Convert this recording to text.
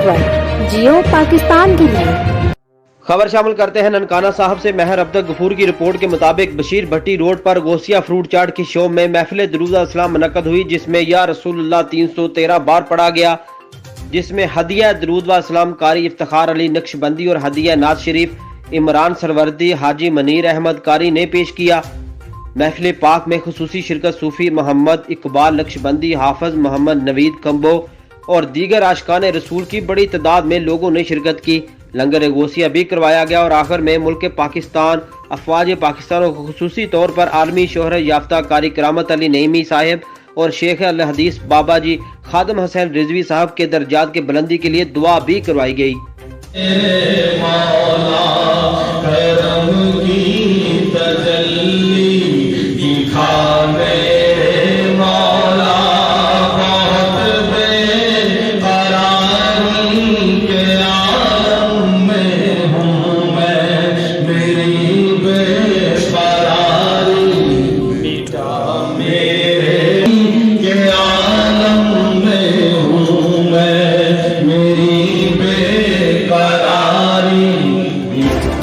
Network, जियो पाकिस्तान के लिए। खबर शामिल करते हैं ननकाना साहब से। महर अब्दुल गफूर की रिपोर्ट के मुताबिक बशीर भट्टी रोड पर गोसिया फ्रूट चाट की शो में महफिल दुरूद अस्सलाम मुनक्कद हुई, जिसमें या रसूलुल्लाह 313 बार पढ़ा गया, जिसमें हदिया दुरूद व अस्सलाम कारी इफ्तिखार अली नक्शबंदी और हदिया नाज शरीफ इमरान सरवर्दी हाजी मनीर अहमद कारी ने पेश किया। महफिल पाक में खुसूसी शिरकत सूफी मोहम्मद इकबाल नक्शबंदी, हाफिज मोहम्मद नवीद कंबो और दीगर आशिकान रसूल की बड़ी तादाद में लोगों ने शिरकत की। लंगर गोसिया भी करवाया गया और आखिर में मुल्क पाकिस्तान, अफवाज पाकिस्तान और खुसूसी तौर पर आलमी शोहरत याफ्ता कारी करामत अली नईमी साहिब और शेख अल हदीस बाबा जी खादम हसैन रिजवी साहब के दर्जात के बुलंदी के लिए दुआ भी करवाई गई।